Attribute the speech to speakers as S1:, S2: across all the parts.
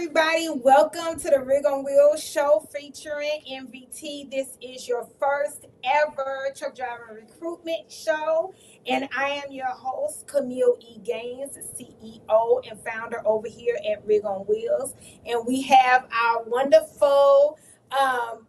S1: everybody. Welcome to the Rig on Wheels show featuring MVT. This is your first ever truck driver recruitment show, and I am your host, Camille E. Gaines, CEO and founder over here at Rig on Wheels. And we have our wonderful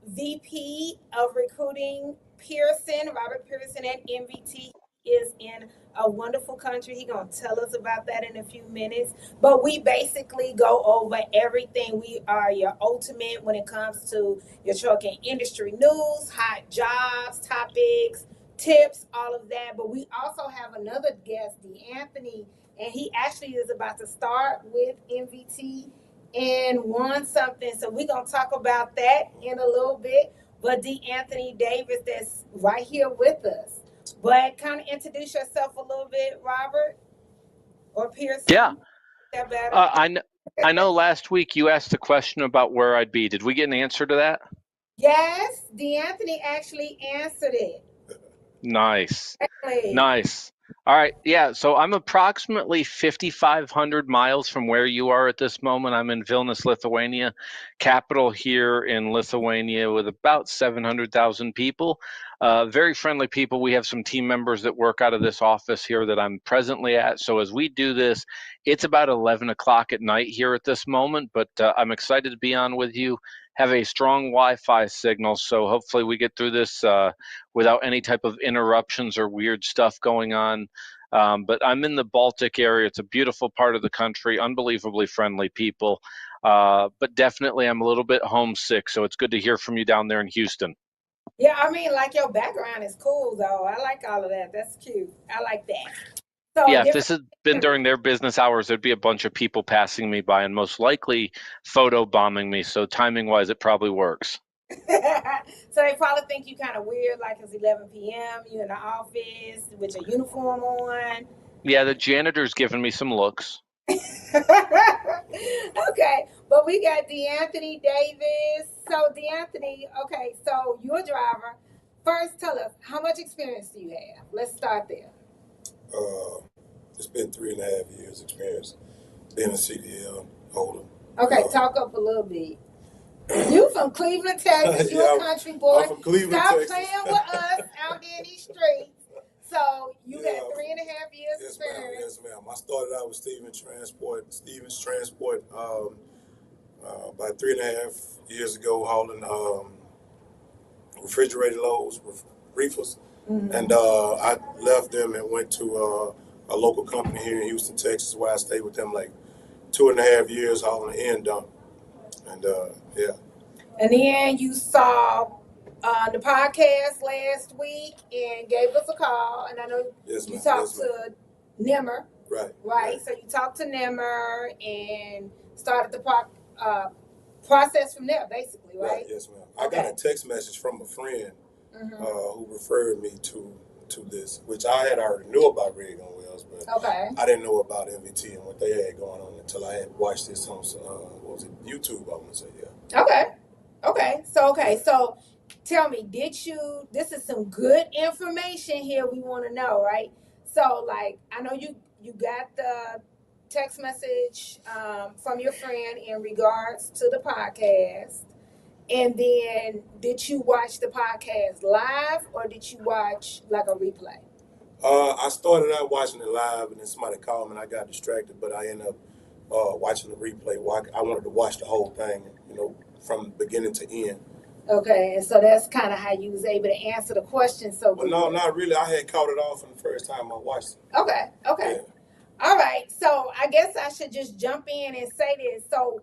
S1: VP of recruiting, Pearson, Robert Pearson at MVT. Is in a wonderful country. He's going to tell us about that in a few minutes. But we basically go over everything. We are your ultimate when it comes to your trucking industry news, hot jobs, topics, tips, all of that. But we also have another guest, D'Anthony, and he actually is about to start with MVT and won something. So we're going to talk about that in a little bit. But D'Anthony Davis, that's right here with us. But kind of introduce yourself a little bit, Robert or Pearson.
S2: Yeah.
S1: That better?
S2: I know last week you asked a question about where I'd be. Did we get an answer to that?
S1: Yes, D'Anthony actually answered it.
S2: Nice.
S1: Exactly.
S2: Nice. All right. Yeah. So I'm approximately 5,500 miles from where you are at this moment. I'm in Vilnius, Lithuania, capital here in Lithuania with about 700,000 people. Very friendly people. We have some team members that work out of this office here that I'm presently at. So as we do this, it's about 11 o'clock at night here at this moment, but I'm excited to be on with you. Have a strong Wi-Fi signal, so hopefully we get through this without any type of interruptions or weird stuff going on. But I'm in the Baltic area. It's a beautiful part of the country, unbelievably friendly people. But definitely I'm a little bit homesick, so it's good to hear from you down there in Houston.
S1: Yeah, I mean, like your background is cool, though. I like all of that. That's cute. I like that. So
S2: Yeah, if this had been during their business hours, there'd be a bunch of people passing me by and most likely photo bombing me. So timing-wise, it probably works.
S1: So they probably think you kind of weird, like it's 11 p.m., you in the office with your uniform on.
S2: Yeah, the janitor's giving me some looks.
S1: Okay, but we got D'Anthony Davis. So D'Anthony, okay, so you're a driver. First, tell us, how much experience do you have? Let's start there.
S3: It's been 3.5 years experience being a CDL holder.
S1: Okay, talk up a little bit. You from Cleveland, Texas. You're a country boy.
S3: I'm from Cleveland,
S1: Stop
S3: Texas.
S1: playing with us out here in these streets. So you got 3.5 years
S3: Yes,
S1: experience.
S3: Yes, ma'am. I started out with Stevens Transport about 3.5 years ago, hauling refrigerated loads with reefers. Mm-hmm. And I left them and went to a local company here in Houston, Texas, where I stayed with them like 2.5 years hauling an end dump. And yeah.
S1: And then you saw the podcast last week and gave us a call. And I know you talked to Nimmer. Right. So you talked to Nimmer and started the process from there, basically, right?
S3: Yes, ma'am. I got a text message from a friend who referred me to this, which I had already knew about Rig on Wheels, but I didn't know about MVT and what they had going on until I had watched this on YouTube, I want to say, yeah.
S1: Okay. So tell me, this is some good information here we want to know, right? So, like, I know you got the text message from your friend in regards to the podcast. And then did you watch the podcast live or did you watch like a replay?
S3: I started out watching it live and then somebody called me and I got distracted, but I ended up watching the replay. I wanted to watch the whole thing, from beginning to end.
S1: Okay, and so that's kind of how you was able to answer the question.
S3: Well, no, not really. I had caught it off from the first time I watched it.
S1: Okay. Yeah. All right, so I guess I should just jump in and say this. So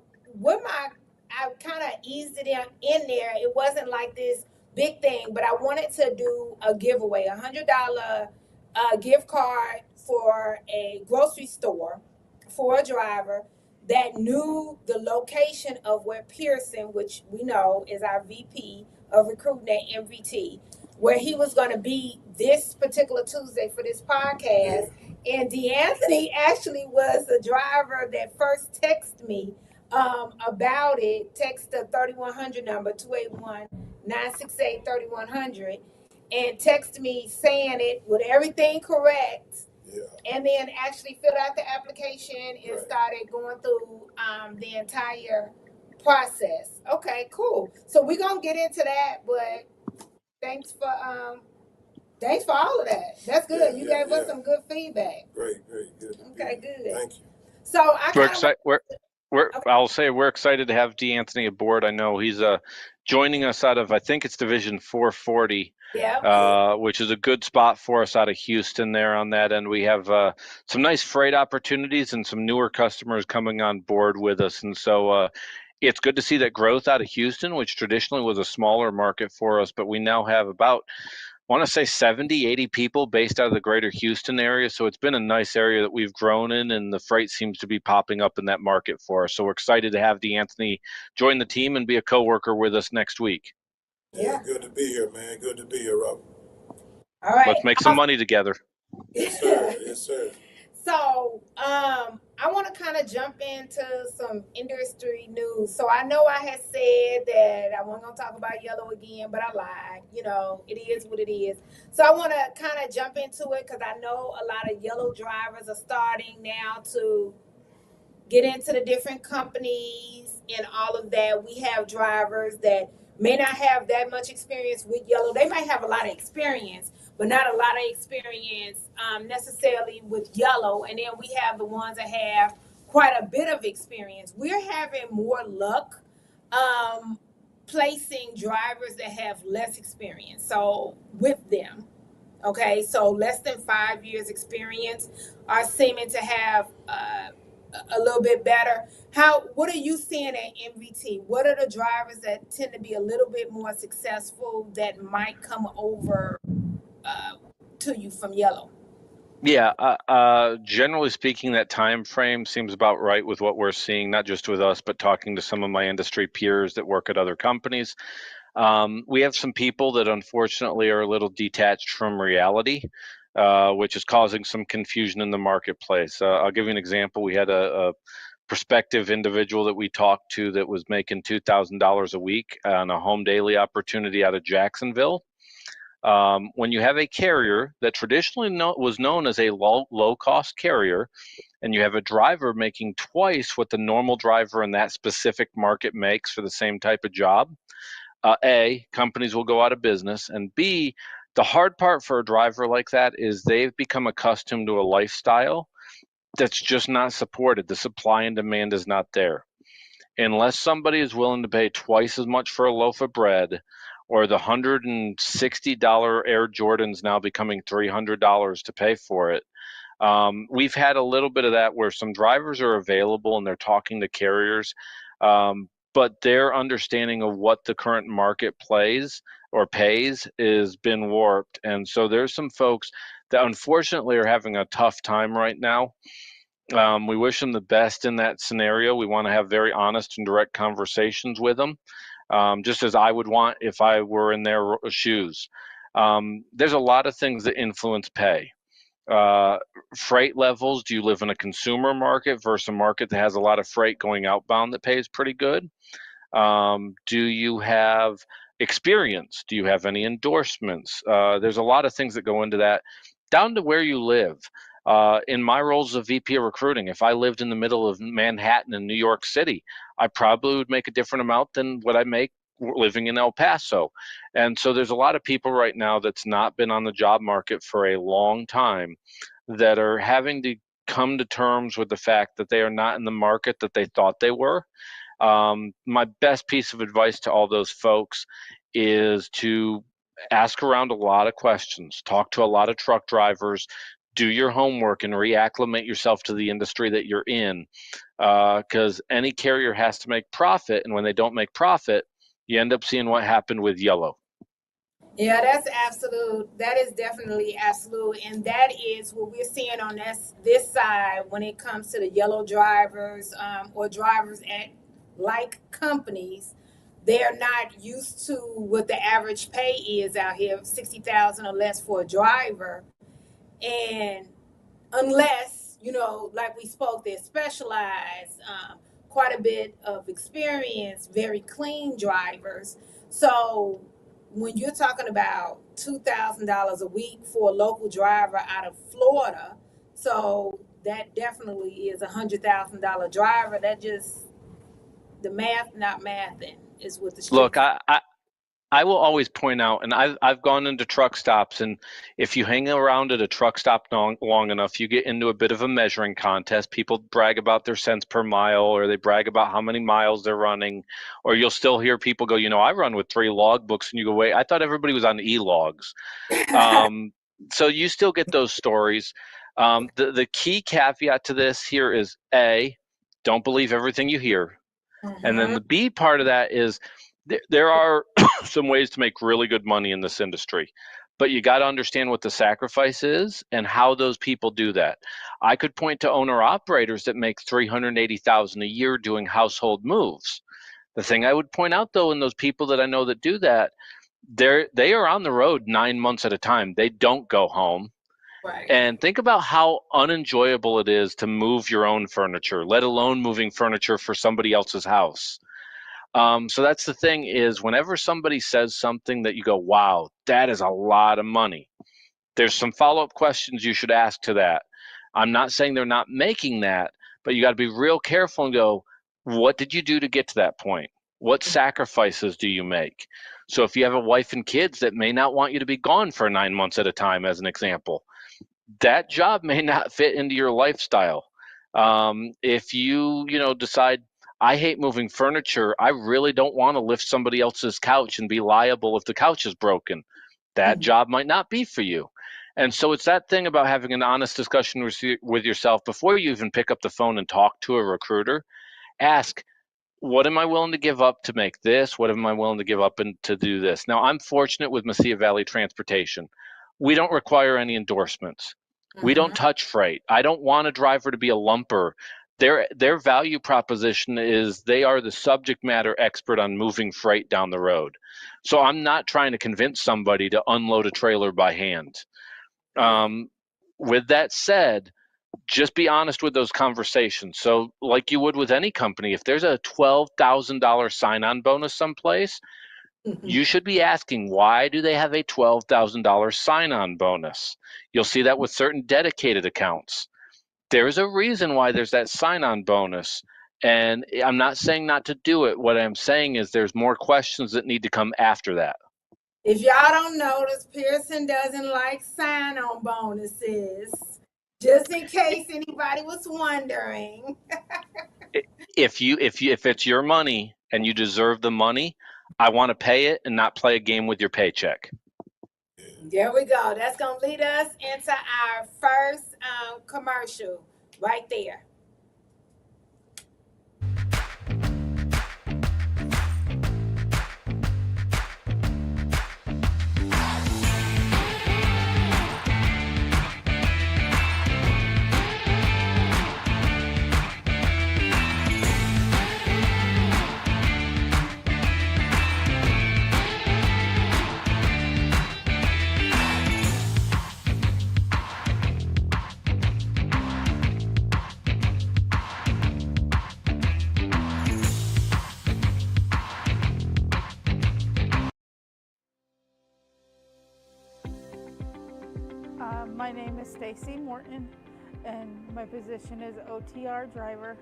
S1: I kind of eased it in there. It wasn't like this big thing, but I wanted to do a giveaway, $100 gift card for a grocery store for a driver that knew the location of where Pearson, which we know is our VP of recruiting at MVT, where he was going to be this particular Tuesday for this podcast. And D'Anthony actually was the driver that first texted me about it. Text the 3100 number, 281-968-3100, and text me saying it with everything correct.
S3: Yeah.
S1: And then actually filled out the application and started going through the entire process. Okay, cool. So we're gonna get into that, but thanks for all of that. That's good. You gave us some good feedback.
S3: Great, good.
S1: Okay, good.
S3: Thank you.
S1: So I kind of
S2: I'll say we're excited to have D'Anthony aboard. I know he's joining us out of, I think it's Division 440, which is a good spot for us out of Houston there on that end. We have some nice freight opportunities and some newer customers coming on board with us. And so it's good to see that growth out of Houston, which traditionally was a smaller market for us, but we now have about, I want to say 70, 80 people based out of the greater Houston area. So it's been a nice area that we've grown in, and the freight seems to be popping up in that market for us. So we're excited to have D'Anthony join the team and be a coworker with us next week.
S3: Yeah, good to be here, man. Good to be here, Rob.
S1: All right.
S2: Let's make some money together.
S3: Yes, sir. Yes, sir.
S1: So, I want to kind of jump into some industry news. So I know I had said that I wasn't going to talk about yellow again, but I lied. You know, it is what it is. So I want to kind of jump into it because I know a lot of yellow drivers are starting now to get into the different companies and all of that. We have drivers that may not have that much experience with yellow. They might have a lot of experience, but not a lot of experience necessarily with yellow. And then we have the ones that have quite a bit of experience. We're having more luck placing drivers that have less experience. So with them, okay, so less than 5 years experience are seeming to have a little bit better. What are you seeing at MVT? What are the drivers that tend to be a little bit more successful that might come over to you from yellow?
S2: Yeah, generally speaking, that time frame seems about right with what we're seeing, not just with us, but talking to some of my industry peers that work at other companies. We have some people that unfortunately are a little detached from reality, which is causing some confusion in the marketplace. I'll give you an example. We had a prospective individual that we talked to that was making $2,000 a week on a home daily opportunity out of Jacksonville. When you have a carrier that traditionally was known as a low-cost carrier, and you have a driver making twice what the normal driver in that specific market makes for the same type of job, A, companies will go out of business, and B, the hard part for a driver like that is they've become accustomed to a lifestyle that's just not supported. The supply and demand is not there. Unless somebody is willing to pay twice as much for a loaf of bread, or the $160 Air Jordans now becoming $300 to pay for it. We've had a little bit of that where some drivers are available and they're talking to carriers, but their understanding of what the current market plays or pays has been warped. And so there's some folks that unfortunately are having a tough time right now. We wish them the best in that scenario. We want to have very honest and direct conversations with them, just as I would want if I were in their shoes. There's a lot of things that influence pay. Freight levels. Do you live in a consumer market versus a market that has a lot of freight going outbound that pays pretty good? Do you have experience? Do you have any endorsements? There's a lot of things that go into that, down to where you live. In my role as a VP of recruiting, if I lived in the middle of Manhattan in New York City, I probably would make a different amount than what I make living in El Paso. And so there's a lot of people right now that's not been on the job market for a long time that are having to come to terms with the fact that they are not in the market that they thought they were. My best piece of advice to all those folks is to ask around a lot of questions, talk to a lot of truck drivers, do your homework and reacclimate yourself to the industry that you're in, because any carrier has to make profit, and when they don't make profit, you end up seeing what happened with yellow.
S1: Yeah, that's absolute. That is definitely absolute. And that is what we're seeing on this side when it comes to the yellow drivers or drivers at like companies. They're not used to what the average pay is out here, 60,000 or less for a driver. And unless, like we spoke, they're specialized, quite a bit of experience, very clean drivers. So when you're talking about $2,000 a week for a local driver out of Florida, So that definitely is $100,000 driver. That just, the math not mathing is what the
S2: Look,
S1: streets.
S2: I will always point out, and I've gone into truck stops, and if you hang around at a truck stop long enough, you get into a bit of a measuring contest. People brag about their cents per mile, or they brag about how many miles they're running, or you'll still hear people go, I run with 3 logbooks, and you go, wait, I thought everybody was on e-logs. So you still get those stories. The key caveat to this here is A, don't believe everything you hear. And then the B part of that is there are some ways to make really good money in this industry, but you got to understand what the sacrifice is and how those people do that. I could point to owner operators that make $380,000 a year doing household moves. The thing I would point out though, in those people that I know that do that, they are on the road 9 months at a time. They don't go home.
S1: Right.
S2: And think about how unenjoyable it is to move your own furniture, let alone moving furniture for somebody else's house. So that's the thing is whenever somebody says something that you go, wow, that is a lot of money, there's some follow-up questions you should ask to that. I'm not saying they're not making that, but you got to be real careful and go, what did you do to get to that point? What sacrifices do you make? So if you have a wife and kids that may not want you to be gone for 9 months at a time, as an example, that job may not fit into your lifestyle. If you decide, I hate moving furniture, I really don't want to lift somebody else's couch and be liable if the couch is broken, that job might not be for you. And so it's that thing about having an honest discussion with yourself before you even pick up the phone and talk to a recruiter. Ask, what am I willing to give up to make this? What am I willing to give up and to do this? Now, I'm fortunate with Mesilla Valley Transportation. We don't require any endorsements. We don't touch freight. I don't want a driver to be a lumper. Their value proposition is they are the subject matter expert on moving freight down the road. So I'm not trying to convince somebody to unload a trailer by hand. With that said, just be honest with those conversations. So like you would with any company, if there's a $12,000 sign-on bonus someplace, you should be asking, why do they have a $12,000 sign-on bonus? You'll see that with certain dedicated accounts. There's a reason why there's that sign-on bonus. And I'm not saying not to do it. What I'm saying is there's more questions that need to come after that.
S1: If y'all don't notice, Pearson doesn't like sign-on bonuses. Just in case anybody was wondering.
S2: If it's your money and you deserve the money, I want to pay it and not play a game with your paycheck.
S1: There we go. That's going to lead us into our first commercial right there.
S4: My name is Stacy Morton, and my position is OTR driver,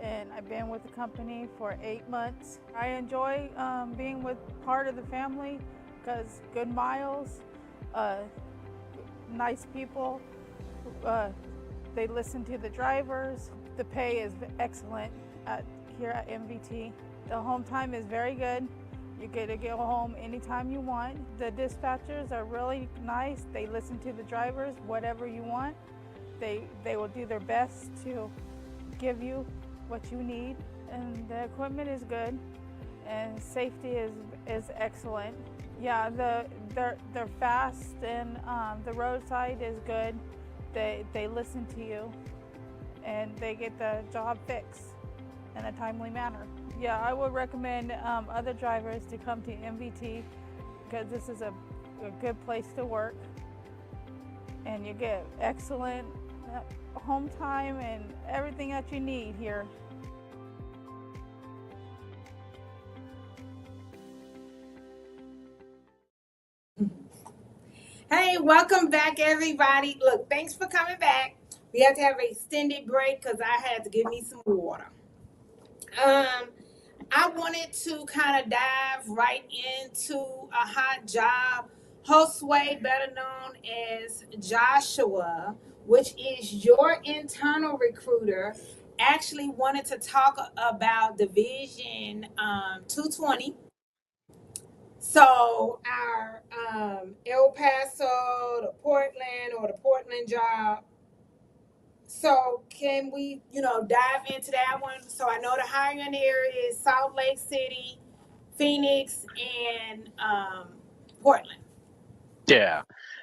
S4: and I've been with the company for 8 months. I enjoy being with part of the family because good miles, nice people, they listen to the drivers. The pay is excellent here at MVT. The home time is very good. You get to go home anytime you want. The dispatchers are really nice. They listen to the drivers, whatever you want. They will do their best to give you what you need. And the equipment is good, and safety is excellent. Yeah, they're fast, and the roadside is good. They listen to you, and they get the job fixed in a timely manner. Yeah, I would recommend other drivers to come to MVT because this is a good place to work, and you get excellent home time and everything that you need here.
S1: Hey, welcome back, everybody. Look, thanks for coming back. We had to have an extended break because I had to get me some water. I wanted to kind of dive right into a hot job. Josue, better known as Joshua, which is your internal recruiter, actually wanted to talk about Division 220. So our El Paso, the Portland, or the Portland job. So can we, dive into that one? So I know the hiring area is Salt Lake City, Phoenix, and Portland.
S2: Yeah.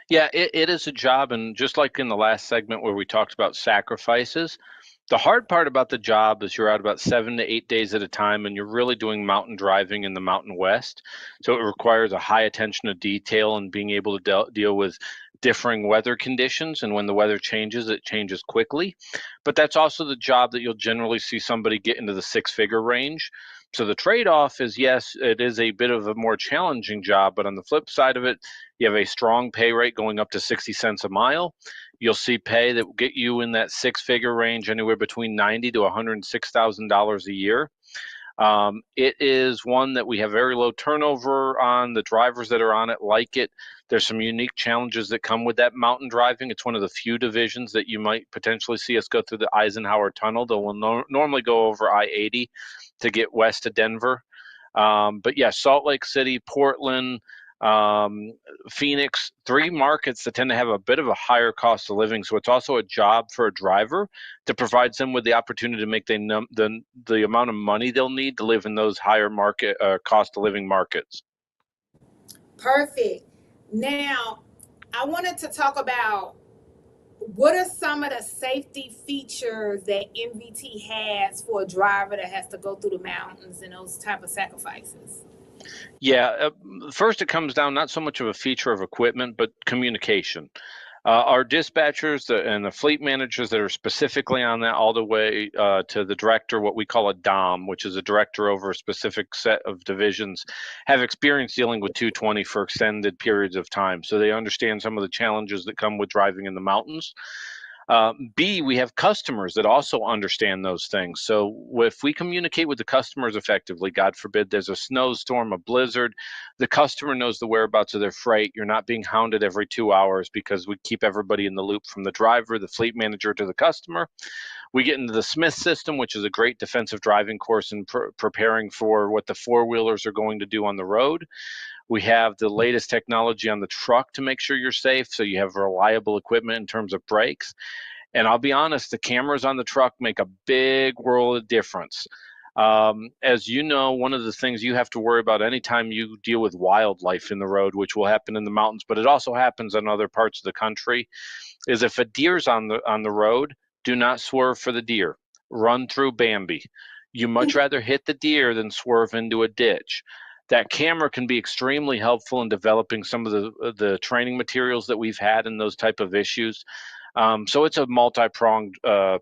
S2: Yeah, it is a job. And just like in the last segment where we talked about sacrifices, the hard part about the job is you're out about 7 to 8 days at a time, and you're really doing mountain driving in the Mountain West. So it requires a high attention to detail and being able to deal with differing weather conditions. And when the weather changes, it changes quickly. But that's also the job that you'll generally see somebody get into the six-figure range. So the trade-off is, yes, it is a bit of a more challenging job, but on the flip side of it, you have a strong pay rate going up to 60 cents a mile. You'll see pay that will get you in that six-figure range, anywhere between $90,000 to $106,000 a year. It is one that we have very low turnover on. The drivers that are on it like it. There's some unique challenges that come with that mountain driving. It's one of the few divisions that you might potentially see us go through the Eisenhower Tunnel. That will normally go over I-80 to get west to Denver. But yeah, Salt Lake City, Portland, Phoenix, three markets that tend to have a bit of a higher cost of living. So it's also a job for a driver to provide them with the opportunity to make the amount of money they'll need to live in those higher market cost of living markets.
S1: Perfect. Now, I wanted to talk about what are some of the safety features that MVT has for a driver that has to go through the mountains and those type of sacrifices?
S2: Yeah, first it comes down not so much of a feature of equipment, but communication. Our dispatchers and the fleet managers that are specifically on that, all the way to the director, what we call a DOM, which is a director over a specific set of divisions, have experience dealing with 220 for extended periods of time. So they understand some of the challenges that come with driving in the mountains. B, we have customers that also understand those things. So if we communicate with the customers effectively, God forbid there's a snowstorm, a blizzard, the customer knows the whereabouts of their freight. You're not being hounded every 2 hours because we keep everybody in the loop, from the driver, the fleet manager, to the customer. We get into the Smith system, which is a great defensive driving course in preparing for what the four-wheelers are going to do on the road. We have the latest technology on the truck to make sure you're safe, so you have reliable equipment in terms of brakes. And I'll be honest, the cameras on the truck make a big world of difference. As you know, one of the things you have to worry about anytime you deal with wildlife in the road, which will happen in the mountains, but it also happens in other parts of the country, is if a deer's on the road, do not swerve for the deer. Run through Bambi. You much rather hit the deer than swerve into a ditch. That camera can be extremely helpful in developing some of the training materials that we've had in those type of issues. So it's a multi-pronged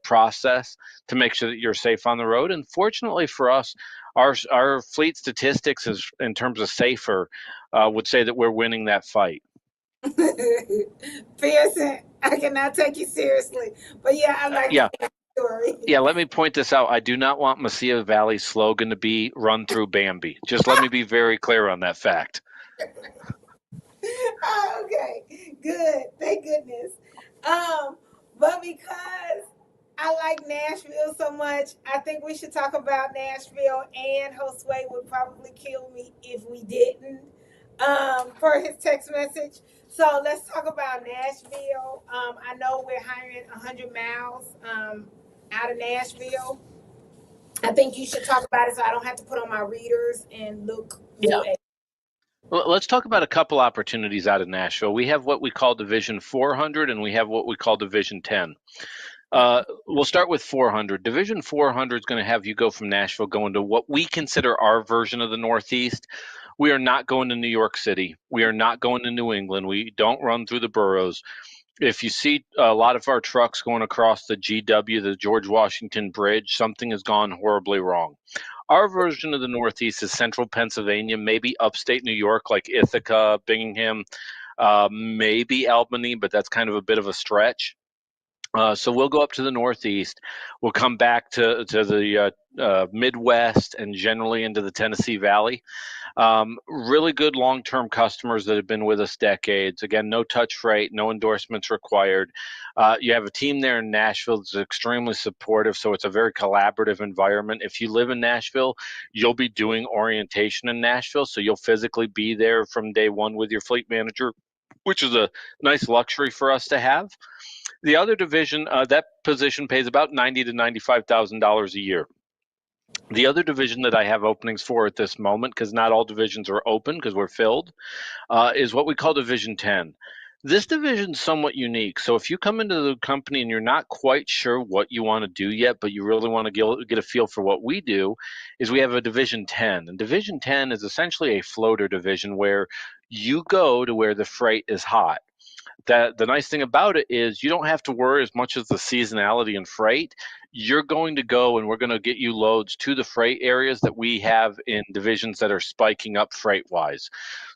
S2: process to make sure that you're safe on the road. And fortunately for us, our fleet statistics is, in terms of safer, would say that we're winning that fight.
S1: Pearson, I cannot take you seriously, but yeah, I like that story.
S2: Yeah, let me point this out. I do not want Mesilla Valley's slogan to be "Run through Bambi." Just let me be very clear on that fact.
S1: Oh, okay, good. Thank goodness. But because I like Nashville so much, I think we should talk about Nashville. And Josue would probably kill me if we didn't, for his text message. So let's talk about Nashville. I know we're hiring 100 miles out of Nashville. I think you should talk about it so I don't have to put on my readers and look.
S2: Yeah. Well, let's talk about a couple opportunities out of Nashville. We have what we call Division 400, and we have what we call Division 10. We'll start with 400. Division 400 is going to have you go from Nashville going to what we consider our version of the Northeast. We are not going to New York City. We are not going to New England. We don't run through the boroughs. If you see a lot of our trucks going across the GW, the George Washington Bridge, something has gone horribly wrong. Our version of the Northeast is central Pennsylvania, maybe upstate New York, like Ithaca, Binghamton, maybe Albany, but that's kind of a bit of a stretch. So we'll go up to the Northeast. We'll come back to the Midwest and generally into the Tennessee Valley. Really good long-term customers that have been with us decades. Again, no touch freight, no endorsements required. You have a team there in Nashville that's extremely supportive, so it's a very collaborative environment. If you live in Nashville, you'll be doing orientation in Nashville, so you'll physically be there from day one with your fleet manager, which is a nice luxury for us to have. The other division, that position pays about $90,000 to $95,000 a year. The other division that I have openings for at this moment, because not all divisions are open because we're filled, is what we call Division 10. This division is somewhat unique. So if you come into the company and you're not quite sure what you want to do yet, but you really want to get a feel for what we do, is we have a Division 10. And Division 10 is essentially a floater division where you go to where the freight is hot. The nice thing about it is you don't have to worry as much as the seasonality in freight. You're going to go and we're going to get you loads to the freight areas that we have in divisions that are spiking up freight wise.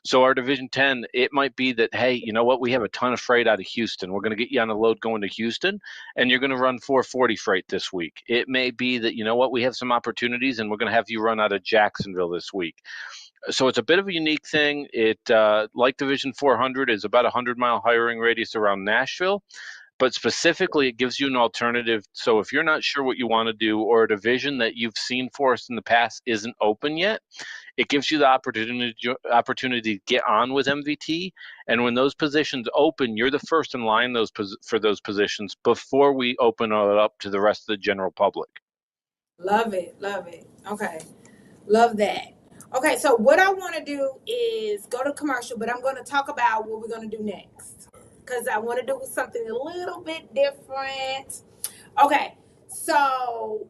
S2: So our Division 10, it might be that, hey, you know what, we have a ton of freight out of Houston. We're going to get you on a load going to Houston and you're going to run 440 freight this week. It may be that, you know what, we have some opportunities and we're going to have you run out of Jacksonville this week. So it's a bit of a unique thing. It, like Division 400, is about a 100-mile hiring radius around Nashville, but specifically it gives you an alternative. So if you're not sure what you want to do, or a division that you've seen for us in the past isn't open yet, it gives you the opportunity to get on with MVT. And when those positions open, you're the first in line for those positions before we open it up to the rest of the general public.
S1: Love it. Love it. Okay. Love that. Okay, so what I want to do is go to commercial, but I'm going to talk about what we're going to do next because I want to do something a little bit different. Okay, so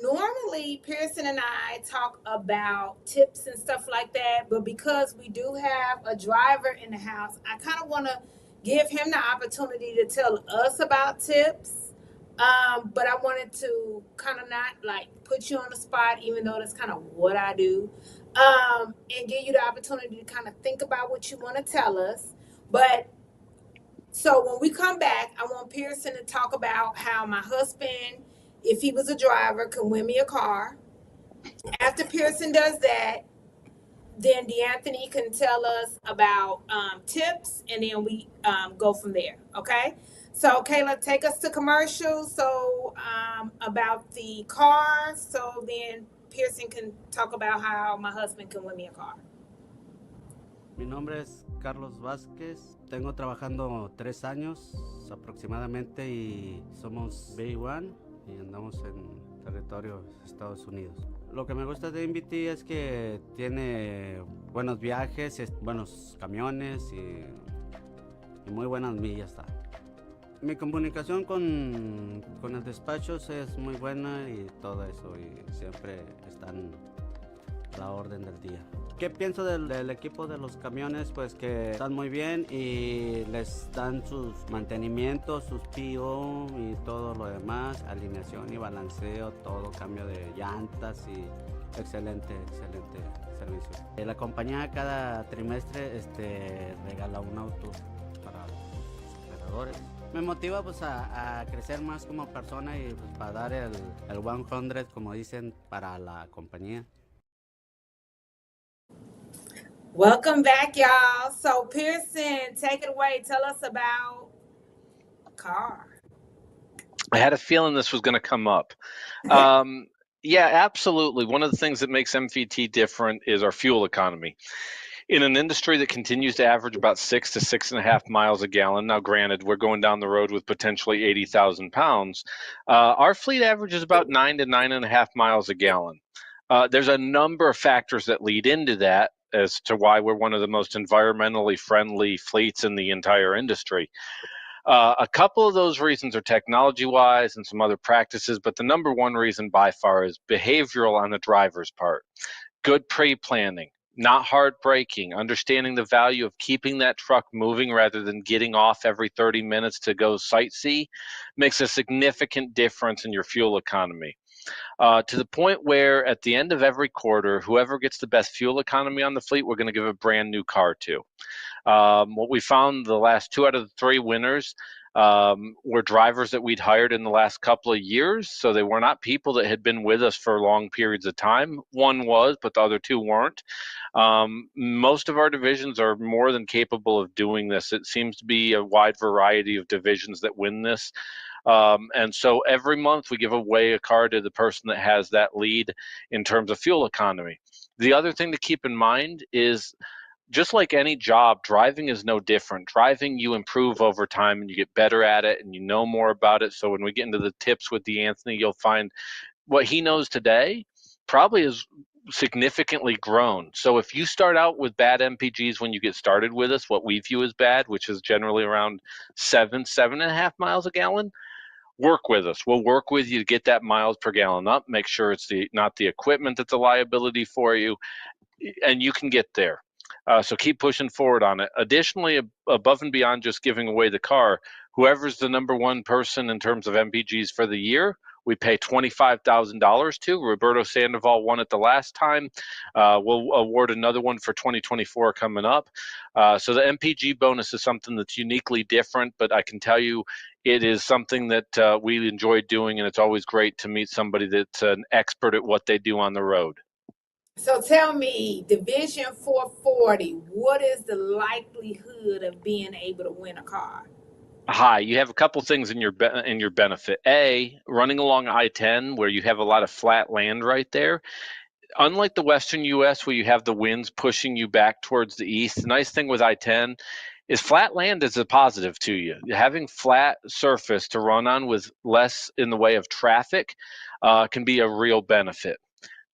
S1: normally Pearson and I talk about tips and stuff like that, but because we do have a driver in the house, I kind of want to give him the opportunity to tell us about tips. But I wanted to kind of not like put you on the spot, even though that's kind of what I do, and give you the opportunity to kind of think about what you want to tell us. But so when we come back, I want Pearson to talk about how my husband, if he was a driver, could win me a car. After Pearson does that, then DeAnthony can tell us about tips, and then we go from there. Okay. So Kayla, take us to commercial. So about the car. So then Pearson can talk about how my husband can win me a car.
S5: Mi nombre es Carlos Vázquez. Tengo trabajando 3 años aproximadamente y somos B1 y andamos en territorio Estados Unidos. Lo que me gusta de MVT es que tiene buenos viajes, buenos camiones y muy buenas millas. Mi comunicación con el despacho es muy buena y todo eso, y siempre están a la orden del día. ¿Qué pienso del equipo de los camiones? Pues que están muy bien y les dan sus mantenimientos, sus PO y todo lo demás, alineación y balanceo, todo, cambio de llantas y excelente servicio. La compañía cada trimestre regala un auto para los operadores. Me motiva pues a crecer más como persona y pues, para dar el 100, como dicen, para la compañía.
S1: Welcome back, y'all. So Pearson, take it away. Tell us about car.
S2: I had a feeling this was going to come up. Yeah, absolutely. One of the things that makes MVT different is our fuel economy. In an industry that continues to average about 6 to 6.5 miles a gallon, now granted, we're going down the road with potentially 80,000 pounds, our fleet averages about 9 to 9.5 miles a gallon. There's a number of factors that lead into that as to why we're one of the most environmentally friendly fleets in the entire industry. A couple of those reasons are technology-wise and some other practices, but the number one reason by far is behavioral on the driver's part. Good pre-planning, not hard braking, understanding the value of keeping that truck moving rather than getting off every 30 minutes to go sightsee makes a significant difference in your fuel economy. To the point where at the end of every quarter, whoever gets the best fuel economy on the fleet, we're going to give a brand new car to. What we found the last 2 out of the 3 winners, were drivers that we'd hired in the last couple of years. So they were not people that had been with us for long periods of time. One was, but the other two weren't. Most of our divisions are more than capable of doing this. It seems to be a wide variety of divisions that win this. And so every month we give away a car to the person that has that lead in terms of fuel economy. The other thing to keep in mind is, just like any job, driving is no different. Driving, you improve over time and you get better at it and you know more about it. So when we get into the tips with D'Anthony, you'll find what he knows today probably is significantly grown. So if you start out with bad MPGs when you get started with us, what we view as bad, which is generally around 7.5 miles a gallon, work with us. We'll work with you to get that miles per gallon up, make sure it's not the equipment that's a liability for you, and you can get there. So keep pushing forward on it. Additionally, above and beyond just giving away the car, whoever's the number one person in terms of MPGs for the year, we pay $25,000 to. Roberto Sandoval won it the last time. We'll award another one for 2024 coming up. So the MPG bonus is something that's uniquely different, but I can tell you it is something that we enjoy doing, and it's always great to meet somebody that's an expert at what they do on the road.
S1: So tell me, Division 440, what is the likelihood of being able to win a car?
S2: High. You have a couple things in your benefit. A, running along I-10 where you have a lot of flat land right there. Unlike the Western U.S. where you have the winds pushing you back towards the east, the nice thing with I-10 is flat land is a positive to you. Having flat surface to run on with less in the way of traffic can be a real benefit.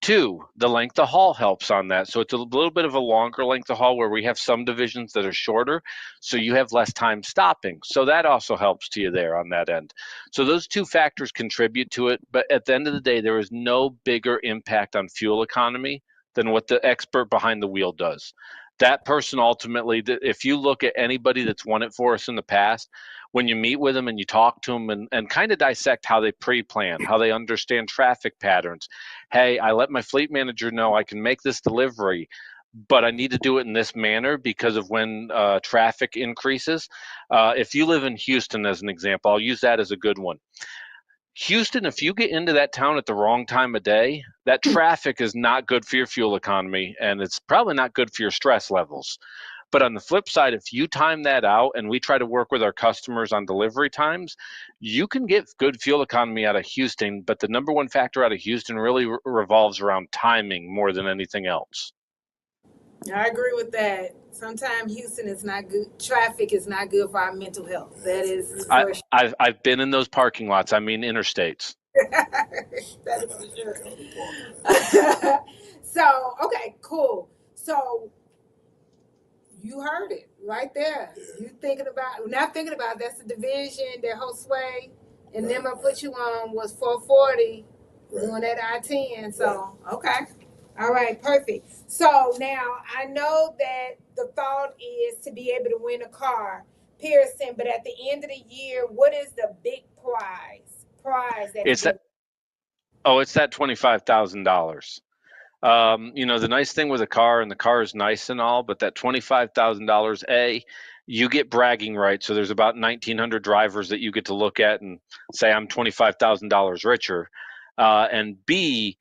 S2: Two, the length of haul helps on that. So it's a little bit of a longer length of haul where we have some divisions that are shorter, so you have less time stopping. So that also helps to you there on that end. So those two factors contribute to it, but at the end of the day, there is no bigger impact on fuel economy than what the expert behind the wheel does. That person ultimately, if you look at anybody that's won it for us in the past, when you meet with them and you talk to them and kind of dissect how they pre-plan, how they understand traffic patterns. Hey, I let my fleet manager know I can make this delivery, but I need to do it in this manner because of when traffic increases. If you live in Houston, as an example, I'll use that as a good one. Houston, if you get into that town at the wrong time of day, that traffic is not good for your fuel economy, and it's probably not good for your stress levels. But on the flip side, if you time that out and we try to work with our customers on delivery times, you can get good fuel economy out of Houston. But the number one factor out of Houston really revolves around timing more than anything else.
S1: I agree with that. Sometimes Houston is not good. Traffic is not good for our mental health. That is for sure.
S2: I've been in those parking lots. I mean, interstates.
S1: That is for sure. So, okay, cool. So you heard it right there. You not thinking about that's the division that Josue and them put you on was 440 doing that I-10. So, okay. All right, perfect. So now I know that the thought is to be able to win a car, Pearson, but at the end of the year, what is the big prize that
S2: it's that $25,000. The nice thing with a car, and the car is nice and all, but that $25,000, you get bragging rights. So there's about 1,900 drivers that you get to look at and say, I'm $25,000 richer. And B,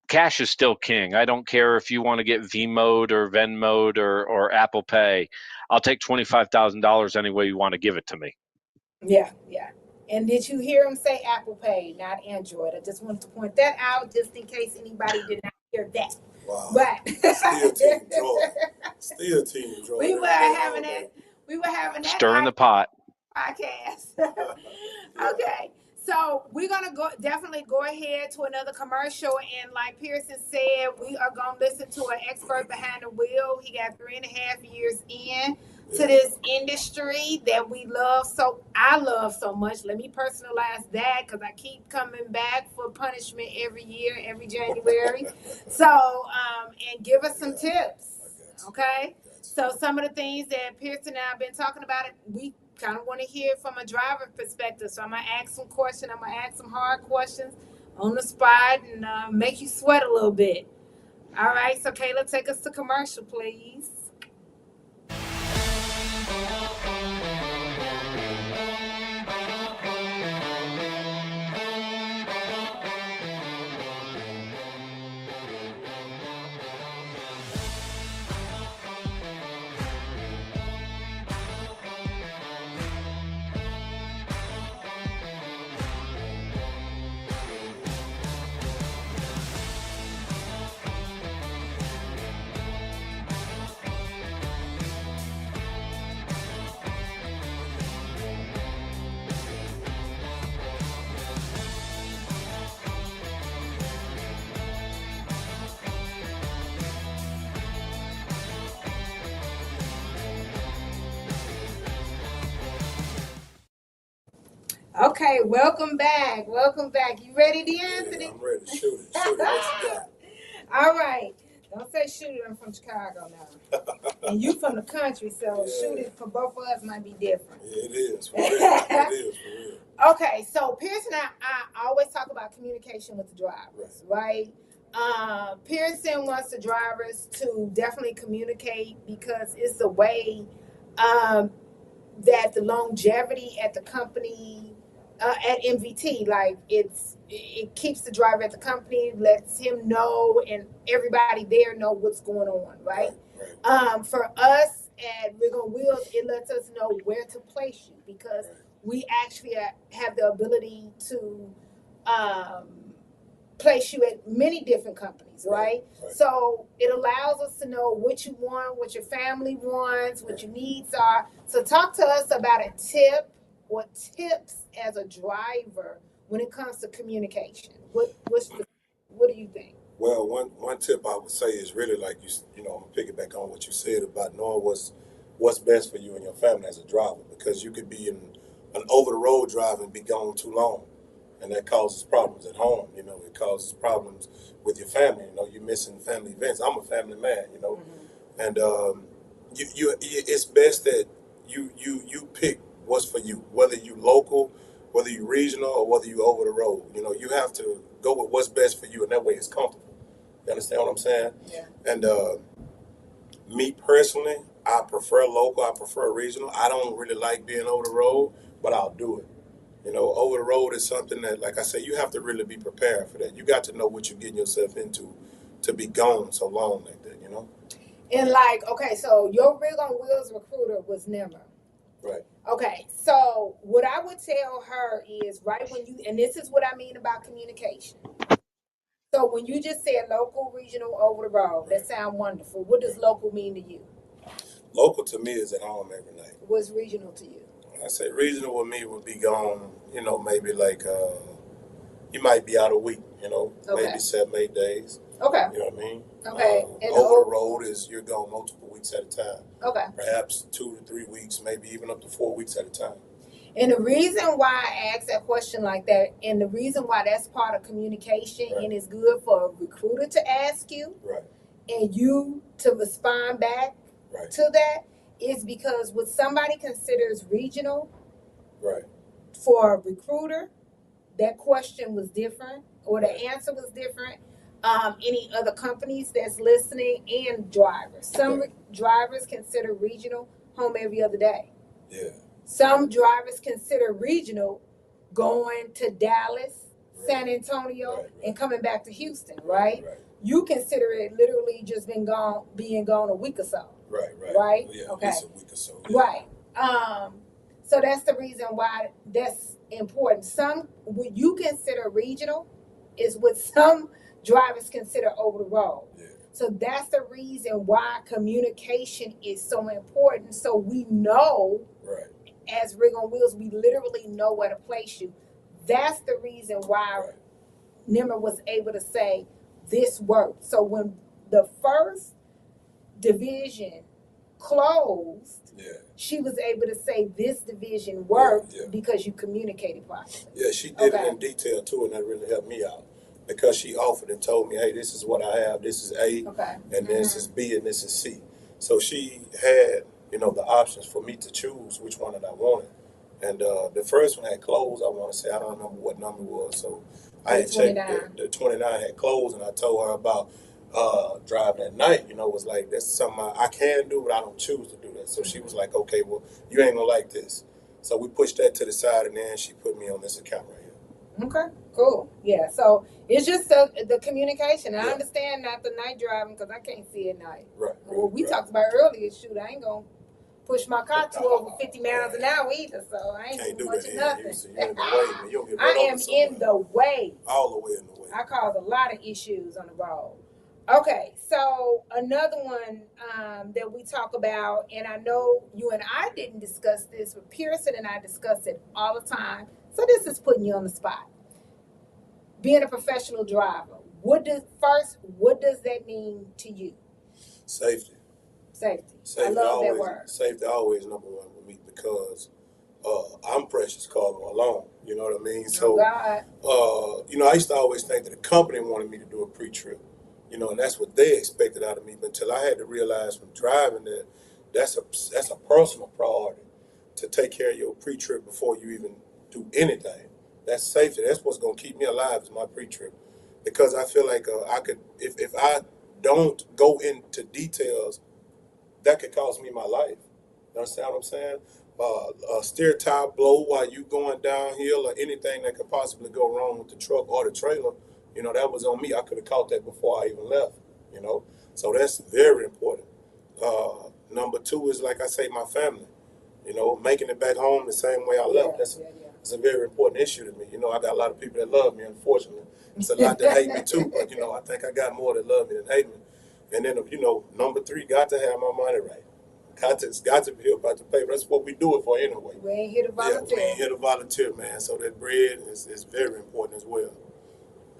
S2: cash is still king. I don't care if you want to get V mode or Ven mode or Apple Pay. I'll take $25,000 any way you want to give it to me.
S1: Yeah. And did you hear him say Apple Pay, not Android? I just wanted to point that out just in case anybody did not hear that.
S3: Wow.
S1: But
S3: Still team draw.
S1: We were having that
S2: stirring the pot
S1: podcast. Okay. So we're gonna definitely go ahead to another commercial, and like Pearson said, we are gonna listen to an expert behind the wheel. He got 3.5 years in to this industry that we love. So I love so much. Let me personalize that because I keep coming back for punishment every year, every January. So and give us some tips, okay? So some of the things that Pearson and I have been talking about, we kind of want to hear from a driver perspective. So I'm going to ask some questions. I'm going to ask some hard questions on the spot and make you sweat a little bit. All right. So Kayla, take us to commercial, please. Okay, welcome back. Welcome back. You ready to answer
S3: I'm ready. Shoot it. Shoot it. What you got?
S1: All right. Don't say shoot it. I'm from Chicago now. And you from the country, so shoot it for both of us might be different.
S3: Yeah, it is. For real. It is for real.
S1: Okay, so Pearson, I always talk about communication with the drivers, right? Pearson wants the drivers to definitely communicate because it's the way that the longevity at the company, at MVT, like it keeps the driver at the company, lets him know, and everybody there know what's going on, right? For us at Rig on Wheels, it lets us know where to place you because we actually have the ability to place you at many different companies, right? So it allows us to know what you want, what your family wants, what your needs are. So talk to us about a tip or tips as a driver when it comes to communication. What do you think?
S3: Well, one tip I would say is really like I'm gonna piggyback on what you said about knowing what's best for you and your family as a driver, because you could be in an over the road drive and be gone too long, and that causes problems at home. It causes problems with your family. You're missing family events. I'm a family man. And it's best that you pick what's for you, whether you local, whether you regional, or whether you over the road. You have to go with what's best for you, and that way it's comfortable. You understand what I'm saying?
S1: Yeah.
S3: And me personally, I prefer local. I prefer regional. I don't really like being over the road, but I'll do it. Over the road is something that, like I say, you have to really be prepared for that. You got to know what you're getting yourself into to be gone so long like that.
S1: And okay, so your Rig on Wheels recruiter was Nimmer.
S3: Right.
S1: Okay, so what I would tell her is right when and this is what I mean about communication. So when you just said local, regional, over the road, that sounds wonderful. What does local mean to you?
S3: Local to me is at home every night.
S1: What's regional to you?
S3: I say regional with me would be gone, maybe like you might be out a week, maybe 7, 8 days.
S1: Okay.
S3: You know what I mean?
S1: Okay.
S3: Over the road is you're gone multiple weeks at a time.
S1: Okay.
S3: Perhaps 2 to 3 weeks, maybe even up to 4 weeks at a time.
S1: And the reason why I ask that question like that, and the reason why that's part of communication, and it's good for a recruiter to ask you, and you to respond back to that, is because what somebody considers regional, for a recruiter, that question was different, or the answer was different. Any other companies that's listening, and drivers. Some drivers consider regional home every other day.
S3: Yeah.
S1: Some drivers consider regional going to Dallas, San Antonio, and coming back to Houston, right? You consider it literally just being gone a week or so. Right?
S3: Yeah,
S1: okay.
S3: It's a week or so. Yeah.
S1: Right. So that's the reason why that's important. What you consider regional is what some drivers consider over the road.
S3: Yeah.
S1: So that's the reason why communication is so important. So we know, as Rig on Wheels, we literally know where to place you. That's the reason why Nimmer was able to say this worked. So when the first division closed, she was able to say this division worked because you communicated properly.
S3: Yeah, she did it in detail too, and that really helped me out. Because she offered and told me, hey, this is what I have, this is A, and this is B, and this is C. So she had, the options for me to choose which one that I wanted. And the first one had closed, I want to say. I don't remember what number it was. So I had checked, the 29 had closed, and I told her about driving at night. Was like, that's something I can do, but I don't choose to do that. So she was like, okay, well, you ain't going to like this. So we pushed that to the side, and then she put me on this account right here.
S1: Okay, cool. Yeah, so it's just the communication. I understand not the night driving because I can't see at night. Well, we talked about earlier, shoot, I ain't going to push my car to over 50 miles an hour either, so I ain't doing much of nothing. I am in the way.
S3: All the way in the way.
S1: I cause a lot of issues on the road. Okay, so another one that we talk about, and I know you and I didn't discuss this, but Pearson and I discuss it all the time. So this is putting you on the spot. Being a professional driver, what does that mean to you?
S3: Safety.
S1: I love
S3: always,
S1: that word.
S3: Safety always number one with me because I'm precious cargo alone. You know what I mean? So, you know, I used to always think that the company wanted me to do a pre-trip, you know, and that's what they expected out of me. But until I had to realize from driving that that's a personal priority to take care of your pre-trip before you even do anything. That's safety. That's what's going to keep me alive is my pre-trip. Because I feel like I could, if I don't go into details, that could cost me my life. You understand what I'm saying? A steer tire blow while you going downhill or anything that could possibly go wrong with the truck or the trailer, you know, that was on me. I could have caught that before I even left, you know. So that's very important. Number two is, like I say, my family. You know, making it back home the same way I left. That's a very important issue to me. You know, I got a lot of people that love me, unfortunately. It's a lot that hate me too, but, you know, I think I got more that love me than hate me. And then, you know, number three, got to have my money right. Got to be about the paper. That's what we do it for anyway.
S1: We ain't here to volunteer.
S3: Yeah, we ain't here to volunteer, man. So that bread is very important as well.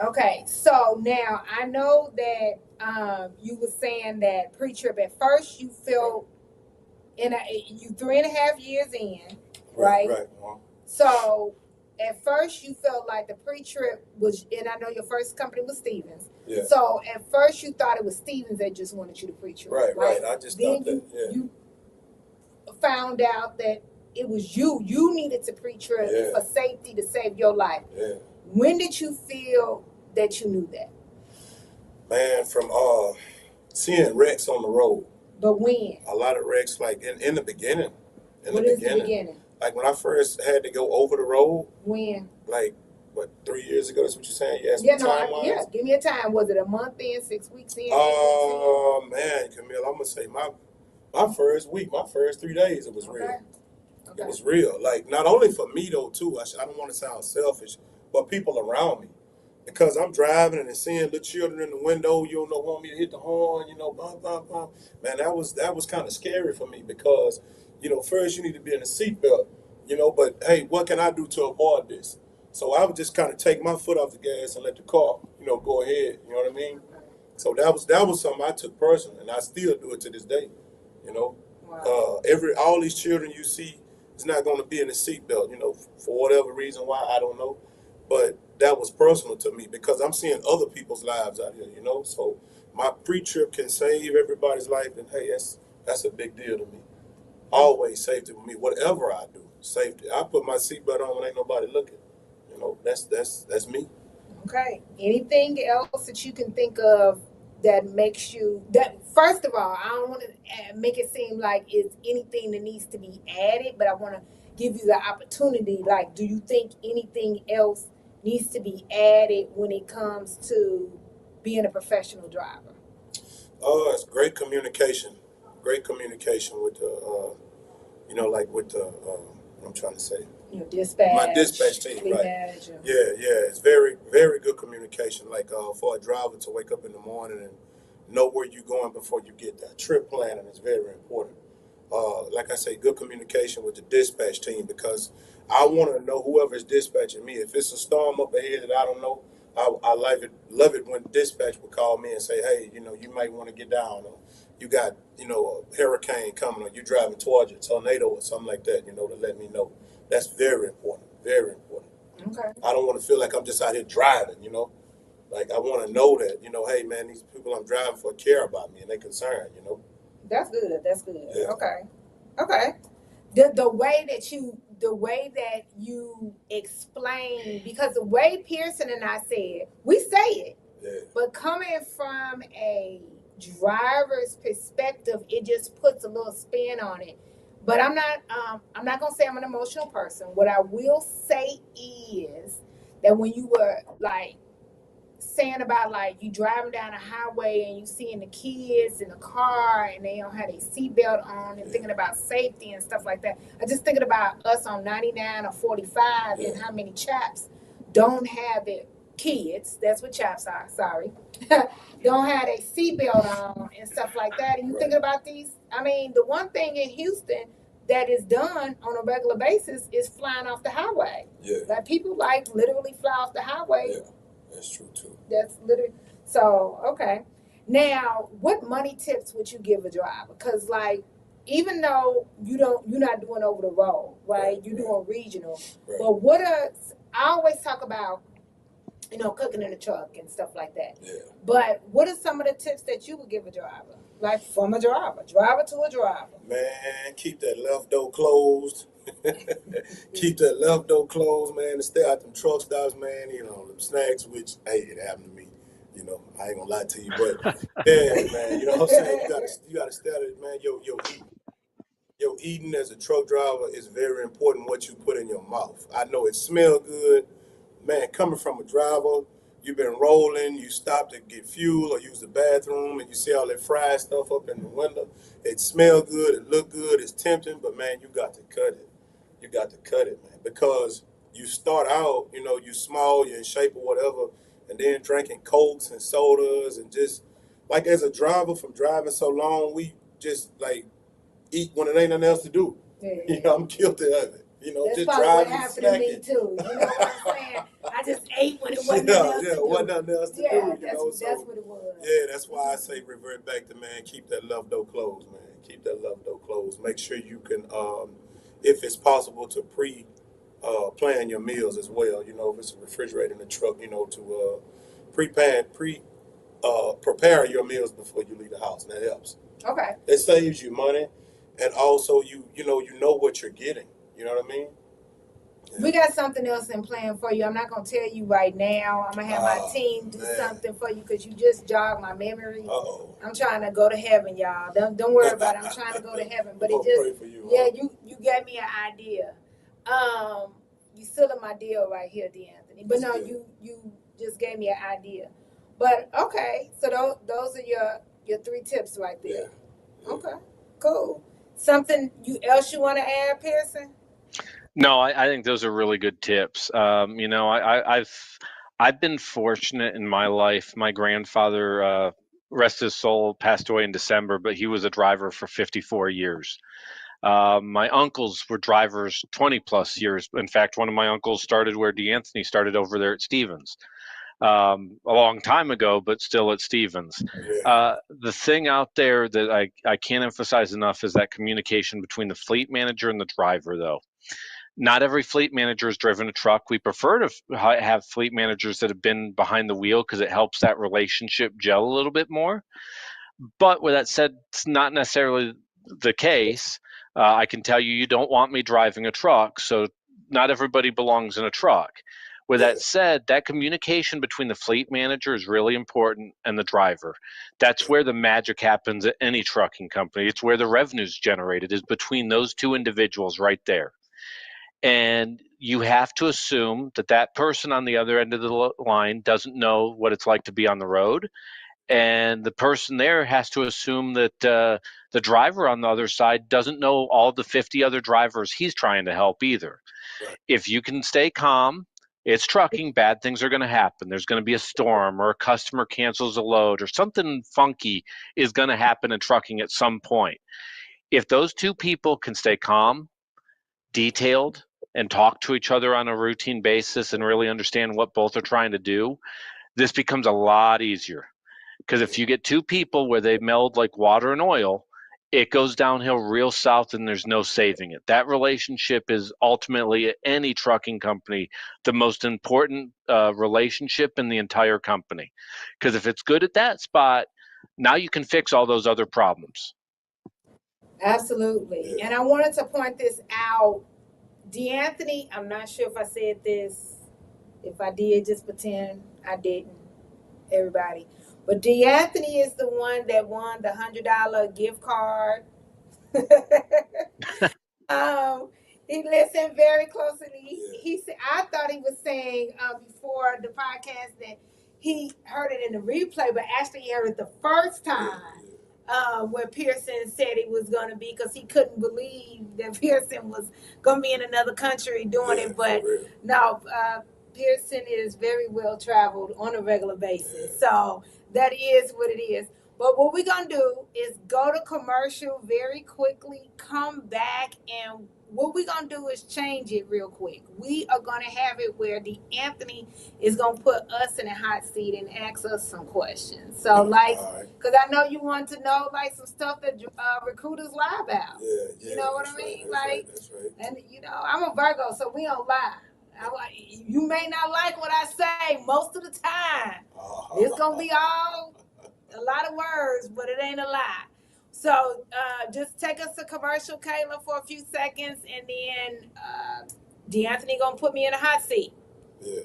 S1: Okay, so now I know that you were saying that pre-trip at first you felt you 3.5 years in, right?
S3: Right.
S1: So at first you felt like the pre-trip was, and I know your first company was Stevens.
S3: Yeah.
S1: So at first you thought it was Stevens that just wanted you to pre-trip.
S3: Right. I just thought that. Yeah.
S1: You found out that it was you. You needed to pre-trip for safety to save your life.
S3: Yeah.
S1: When did you feel that you knew that?
S3: Man, from seeing wrecks on the road.
S1: But when?
S3: A lot of wrecks, like in the beginning.
S1: What is the beginning?
S3: Like when I first had to go over the road.
S1: When?
S3: Like, what, 3 years ago? That's what you're saying? You asked me time-wise?
S1: Give me a time. Was it a month in, 6 weeks in?
S3: Man, Camille, I'm going to say my first week, my first 3 days, it was real. Okay. It was real. Like, not only for me, though, too. I don't want to sound selfish, but people around me. Because I'm driving and seeing little children in the window, you don't know, want me to hit the horn, you know, bum, bum, bum. Man, that was kind of scary for me because, you know, first you need to be in a seatbelt, you know, but hey, what can I do to avoid this? So I would just kind of take my foot off the gas and let the car, you know, go ahead, you know what I mean? So that was something I took personal, and I still do it to this day, you know. Wow. All these children you see is not going to be in a seatbelt, you know, for whatever reason why, I don't know. But that was personal to me because I'm seeing other people's lives out here, you know. So my pre-trip can save everybody's life, and hey, that's a big deal to me. Always safety with me, whatever I do, safety. I put my seatbelt on when ain't nobody looking. You know, that's me.
S1: Okay. Anything else that you can think of that makes you that? First of all, I don't want to make it seem like it's anything that needs to be added, but I want to give you the opportunity. Like, do you think anything else needs to be added when it comes to being a professional driver?
S3: It's great communication. Great communication with the, you know, like with the, I'm trying to say.
S1: Your dispatch.
S3: My dispatch team, right.
S1: Manager.
S3: Yeah. It's very, very good communication. Like for a driver to wake up in the morning and know where you're going before you get there. Trip planning is very important. Like I say, good communication with the dispatch team because I want to know whoever's dispatching me. If it's a storm up ahead that I don't know, I love it when dispatch would call me and say, hey, you know, you might want to get down, or you got, you know, a hurricane coming, or you're driving towards you, a tornado or something like that, you know, to let me know. That's very important, very important.
S1: Okay.
S3: I don't want to feel like I'm just out here driving, you know. Like, I want to know that, you know, hey, man, these people I'm driving for care about me and they're concerned, you know.
S1: That's good.
S3: Yeah.
S1: Okay. The way that you explain, because the way Pearson and I said, we say it, but coming from a driver's perspective, it just puts a little spin on it. But I'm not gonna say I'm an emotional person. What I will say is that when you were like saying about like you driving down a highway and you seeing the kids in the car and they don't have their seatbelt on and thinking about safety and stuff like that. I just thinking about us on 99 or 45 and how many chaps don't have their kids. That's what chaps are. Sorry, don't have their seatbelt on and stuff like that. And you thinking about these. I mean, the one thing in Houston that is done on a regular basis is flying off the highway.
S3: Yeah.
S1: Like people like literally fly off the highway.
S3: Yeah. That's true too.
S1: That's literally so okay. Now, what money tips would you give a driver? Because like even though you're not doing over the road, right? You're doing regional. But what are, I always talk about, cooking in the truck and stuff like that.
S3: Yeah.
S1: But what are some of the tips that you would give a driver? Like from a driver to a driver.
S3: Man, keep that left door closed. Keep that left door closed, man, and stay out them truck stops, man. Them snacks, which, hey, it happened to me. I ain't gonna lie to you, but yeah, man, you know what I'm saying? You gotta stay out of it, man. Yo, eating as a truck driver is very important what you put in your mouth. I know it smells good. Man, coming from a driver, you've been rolling, you stop to get fuel or use the bathroom, and you see all that fried stuff up in the window. It smells good, it look good, it's tempting, but man, you got to cut it. You got to cut it, man, because you start out, you small, you're in shape or whatever, and then drinking Cokes and sodas and just, like as a driver from driving so long, we just like eat when it ain't nothing else to do.
S1: Yeah.
S3: I'm guilty of it.
S1: That's
S3: just
S1: probably
S3: driving,
S1: what happened to me too. You know what I'm saying? I just ate when it wasn't nothing else to do.
S3: Wasn't nothing else to do.
S1: That's what it was.
S3: Yeah, that's why I say revert back to, man, keep that left door closed, man. Keep that left door closed. Make sure you can, if it's possible, to plan your meals as well. If it's a refrigerator in the truck, to prepare your meals before you leave the house, and that helps.
S1: Okay.
S3: It saves you money, and also you know what you're getting. You know what I mean? Yeah.
S1: We got something else in plan for you. I'm not gonna tell you right now. I'm gonna have my team do something for you because you just jogged my memory. I'm trying to go to heaven, y'all. Don't worry about it. I'm trying to go to heaven, but it just
S3: pray for you,
S1: you gave me an idea. You still in my deal right here, D'Anthony. But no, you just gave me an idea. But okay, so those are your 3 tips right there. Yeah. Okay, cool. Something else you want to add, Pearson?
S2: No, I think those are really good tips. I've been fortunate in my life. My grandfather, rest his soul, passed away in December, but he was a driver for 54 years. My uncles were drivers 20 plus years. In fact, one of my uncles started where D'Anthony started over there at Stevens. A long time ago, but still at Stevens. The thing out there that I can't emphasize enough is that communication between the fleet manager and the driver, though. Not every fleet manager has driven a truck. We prefer to have fleet managers that have been behind the wheel because it helps that relationship gel a little bit more. But with that said, it's not necessarily the case. I can tell you don't want me driving a truck, so not everybody belongs in a truck. With that said, that communication between the fleet manager is really important and the driver. That's where the magic happens at any trucking company. It's where the revenue's generated, is between those two individuals right there. And you have to assume that person on the other end of the line doesn't know what it's like to be on the road. And the person there has to assume that the driver on the other side doesn't know all the 50 other drivers he's trying to help either.
S3: Right.
S2: If you can stay calm, it's trucking, bad things are going to happen. There's going to be a storm, or a customer cancels a load, or something funky is going to happen in trucking at some point. If those two people can stay calm, detailed, and talk to each other on a routine basis and really understand what both are trying to do, this becomes a lot easier. Because if you get two people where they meld like water and oil, it goes downhill real south and there's no saving it. That relationship is ultimately, at any trucking company, the most important relationship in the entire company. Because if it's good at that spot, now you can fix all those other problems.
S1: Absolutely. And I wanted to point this out. D'Anthony, I'm not sure if I said this. If I did, just pretend I didn't, everybody. But D'Anthony is the one that won the $100 gift card. He listened very closely. He said, I thought he was saying before the podcast that he heard it in the replay, but actually he heard it the first time. Where Pearson said he was going to be, because he couldn't believe that Pearson was going to be in another country doing it. But no, Pearson is very well traveled on a regular basis. So that is what it is. But what we're going to do is go to commercial very quickly, come back, and what we're going to do is change it real quick. We are going to have it where the Anthony is going to put us in a hot seat and ask us some questions. So, like, because I know you want to know, like, some stuff that recruiters lie about.
S3: Yeah.
S1: You know what I mean?
S3: That's right.
S1: And, you know, I'm a Virgo, so we don't lie. You may not like what I say most of the time. It's going to be all a lot of words, but it ain't a lie. So just take us to commercial, Kayla, for a few seconds, and then DeAnthony gonna put me in a hot seat.
S3: Yeah.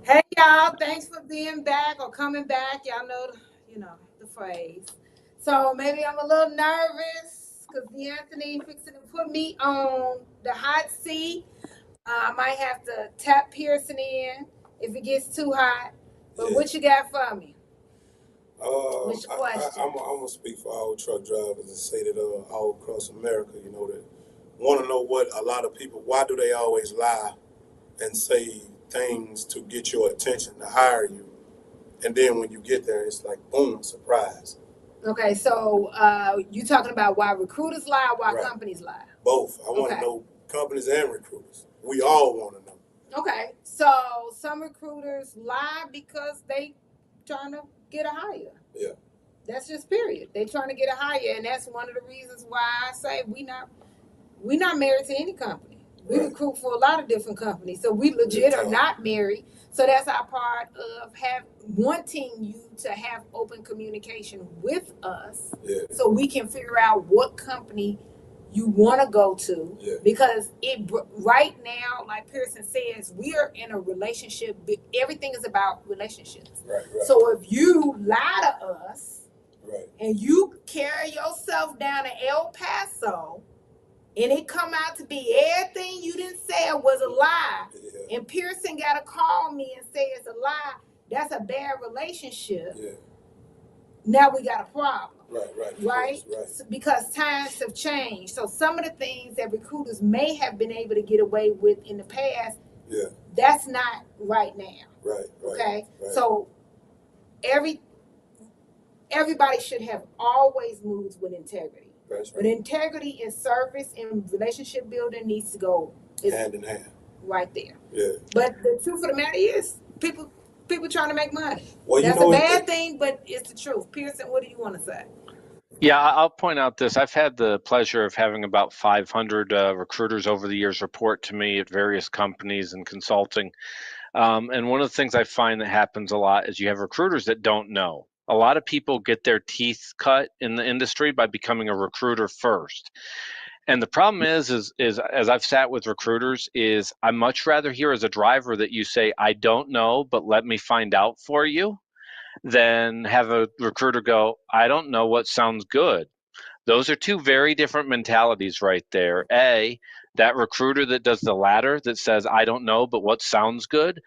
S1: Hey y'all, thanks for being back or coming back. Y'all know, the phrase. So maybe I'm a little nervous because DeAnthony fixing to put me on the hot seat. I might have to tap Pearson in if it gets too hot. But what you got for me? What's your question?
S3: I'm gonna speak for our truck drivers and say that all across America, that want to know what a lot of people. Why do they always lie and say things to get your attention to hire you, and then when you get there, it's like boom, surprise.
S1: Okay, so you talking about why recruiters lie or why companies lie?
S3: Both. I want to know companies and recruiters. We all want to know.
S1: Okay, so some recruiters lie because they trying to get a hire.
S3: Yeah.
S1: That's just period. They trying to get a hire, and that's one of the reasons why I say we not married to any company. We recruit for a lot of different companies, so we legit are not married. So that's our part of wanting you to have open communication with us, so we can figure out what company you want to go to. Because right now, like Pearson says, we are in a relationship. Everything is about relationships.
S3: Right.
S1: So if you lie to us, and you carry yourself down to El Paso, and it come out to be everything you didn't say was a lie, and Pearson got to call me and say it's a lie, that's a bad relationship. Now we got a problem. Right? So, because times have changed. So some of the things that recruiters may have been able to get away with in the past, that's not right now. Okay? So everybody should have always moved with integrity. But integrity in service and relationship building needs to go
S3: hand in hand.
S1: Right there. But the truth of the matter is, people trying to make money.
S3: Well,
S1: that's a bad thing, but it's the truth. Pearson, what do you want to say?
S2: Yeah, I'll point out this. I've had the pleasure of having about 500 recruiters over the years report to me at various companies and consulting. And one of the things I find that happens a lot is you have recruiters that don't know. A lot of people get their teeth cut in the industry by becoming a recruiter first. And the problem is as I've sat with recruiters, is I much rather hear as a driver that you say, I don't know, but let me find out for you, than have a recruiter go, I don't know what sounds good. Those are two very different mentalities right there. That recruiter that does the latter, that says, I don't know, but what sounds good,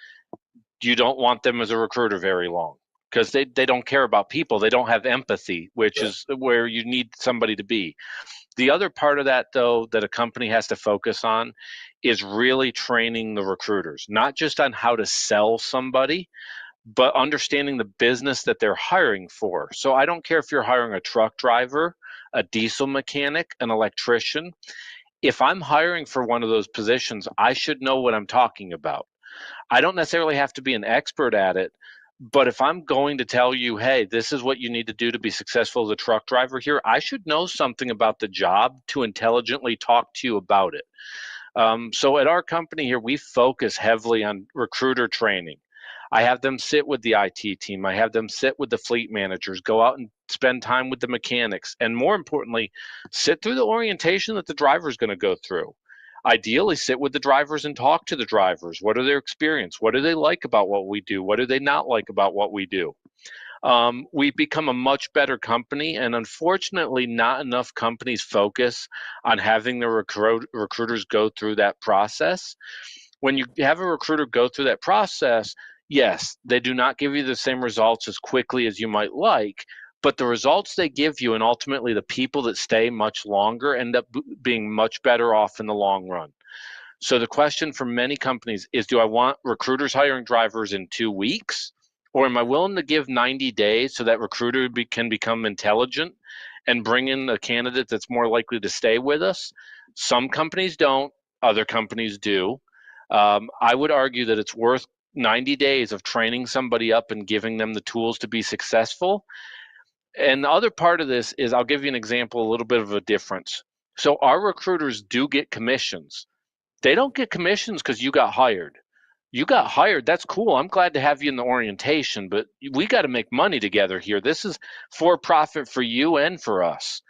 S2: you don't want them as a recruiter very long, because they don't care about people. They don't have empathy, which is where you need somebody to be. The other part of that, though, that a company has to focus on is really training the recruiters, not just on how to sell somebody, but understanding the business that they're hiring for. So I don't care if you're hiring a truck driver, a diesel mechanic, an electrician. If I'm hiring for one of those positions, I should know what I'm talking about. I don't necessarily have to be an expert at it, But if I'm going to tell you, hey, this is what you need to do to be successful as a truck driver here, I should know something about the job to intelligently talk to you about it. So at our company here, we focus heavily on recruiter training. I have them sit with the IT team. I have them sit with the fleet managers, go out and spend time with the mechanics, and more importantly, sit through the orientation that the driver is going to go through. Ideally, sit with the drivers and talk to the drivers. What are their experience? What do they like about what we do? What do they not like about what we do? We've become a much better company, and unfortunately, not enough companies focus on having the recruiters go through that process. When you have a recruiter go through that process, yes, they do not give you the same results as quickly as you might like, but the results they give you and ultimately the people that stay much longer end up being much better off in the long run. So the question for many companies is, do I want recruiters hiring drivers in 2 weeks? Or am I willing to give 90 days so that recruiter can become intelligent and bring in a candidate that's more likely to stay with us? Some companies don't, other companies do. I would argue that it's worth 90 days of training somebody up and giving them the tools to be successful. And the other part of this is, I'll give you an example, a little bit of a difference. So our recruiters do get commissions. They don't get commissions because you got hired. You got hired. That's cool. I'm glad to have you in the orientation, but we got to make money together here. This is for profit for you and for us.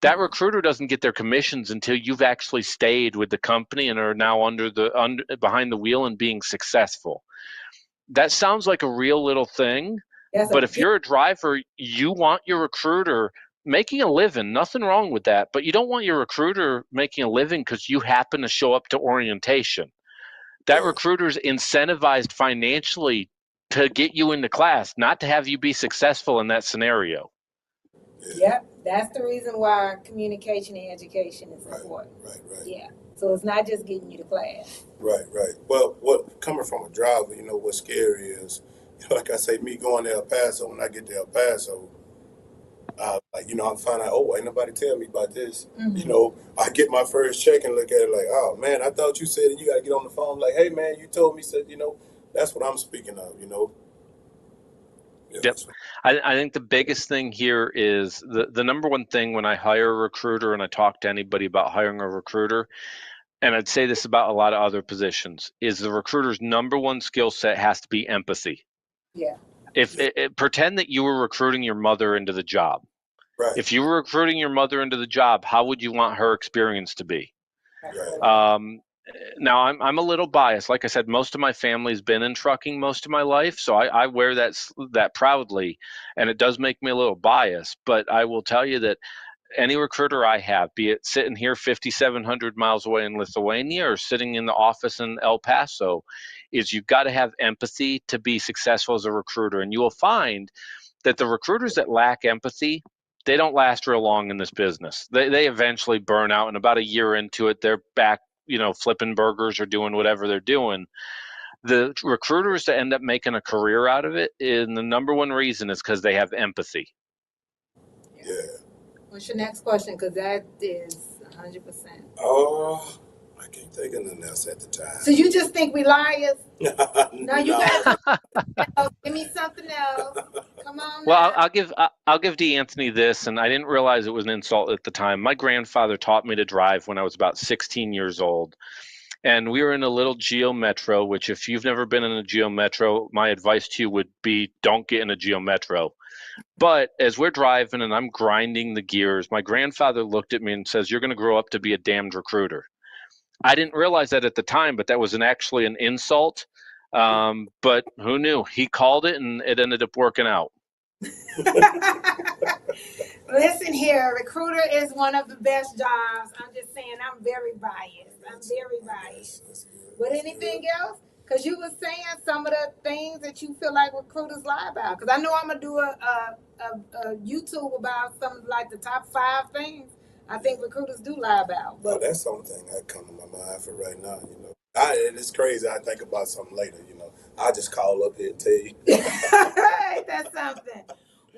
S2: That recruiter doesn't get their commissions until you've actually stayed with the company and are now behind the wheel and being successful. That sounds like a real little thing, but if you're a driver, you want your recruiter making a living. Nothing wrong with that, but you don't want your recruiter making a living because you happen to show up to orientation. That recruiter's incentivized financially to get you into class, not to have you be successful in that scenario.
S1: Yep, that's the reason why communication and education is important.
S3: Right.
S1: Yeah, so it's not just getting you to class.
S3: Right. Well, what coming from a driver, what's scary is, like I say, me going to El Paso. When I get to El Paso, I'm finding out, ain't nobody tell me about this. Mm-hmm. I get my first check and look at it like, oh man, I thought you said you got to get on the phone. Like, hey man, you told me, said, that's what I'm speaking of.
S2: Yep. I think the biggest thing here is the number one thing when I hire a recruiter and I talk to anybody about hiring a recruiter, and I'd say this about a lot of other positions, is the recruiter's number one skill set has to be empathy.
S1: Yeah.
S2: Pretend that you were recruiting your mother into the job.
S3: Right.
S2: If you were recruiting your mother into the job, how would you want her experience to be?
S3: Right.
S2: Now, I'm a little biased. Like I said, most of my family's been in trucking most of my life, so I wear that proudly, and it does make me a little biased. But I will tell you that any recruiter I have, be it sitting here 5,700 miles away in Lithuania or sitting in the office in El Paso, is you've got to have empathy to be successful as a recruiter. And you will find that the recruiters that lack empathy, they don't last real long in this business. They eventually burn out, and about a year into it, they're back, flipping burgers or doing whatever they're doing. The recruiters that end up making a career out of it, and the number one reason is because they have empathy.
S3: Yeah.
S1: What's your next question? Because that is 100%.
S3: Oh, I can't think of nothing else at the time.
S1: So you just think we liars?
S3: No,
S1: you gotta give me something else. Come on.
S2: Well, I'll give D'Anthony this, and I didn't realize it was an insult at the time. My grandfather taught me to drive when I was about 16 years old, and we were in a little Geo Metro. Which, if you've never been in a Geo Metro, my advice to you would be don't get in a Geo Metro. But as we're driving and I'm grinding the gears, my grandfather looked at me and says, "You're going to grow up to be a damned recruiter." I didn't realize that at the time, but that was actually an insult. But who knew? He called it, and it ended up working out.
S1: Listen here, recruiter is one of the best jobs. I'm just saying, I'm very biased. But anything else? Because you were saying some of the things that you feel like recruiters lie about. Because I know I'm going to do a YouTube about some like the top 5 things I think recruiters do lie about.
S3: But that's something that come to my mind for right now, and it's crazy. I think about something later, I'll just call up here and tell you.
S1: That's something.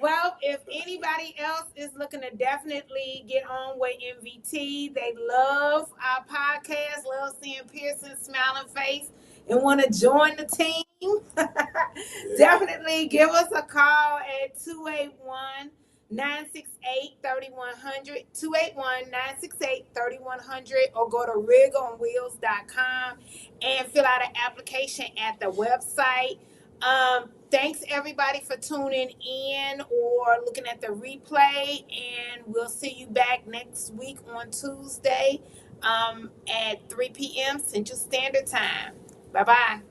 S1: Well, if anybody else is looking to definitely get on with MVT, they love our podcast, love seeing Pearson's smiling face. and want to join the team, definitely give us a call at 281-968-3100, 281-968-3100, or go to rigonwheels.com and fill out an application at the website. Thanks everybody for tuning in or looking at the replay, and we'll see you back next week on Tuesday at 3 p.m. Central Standard Time. Bye-bye.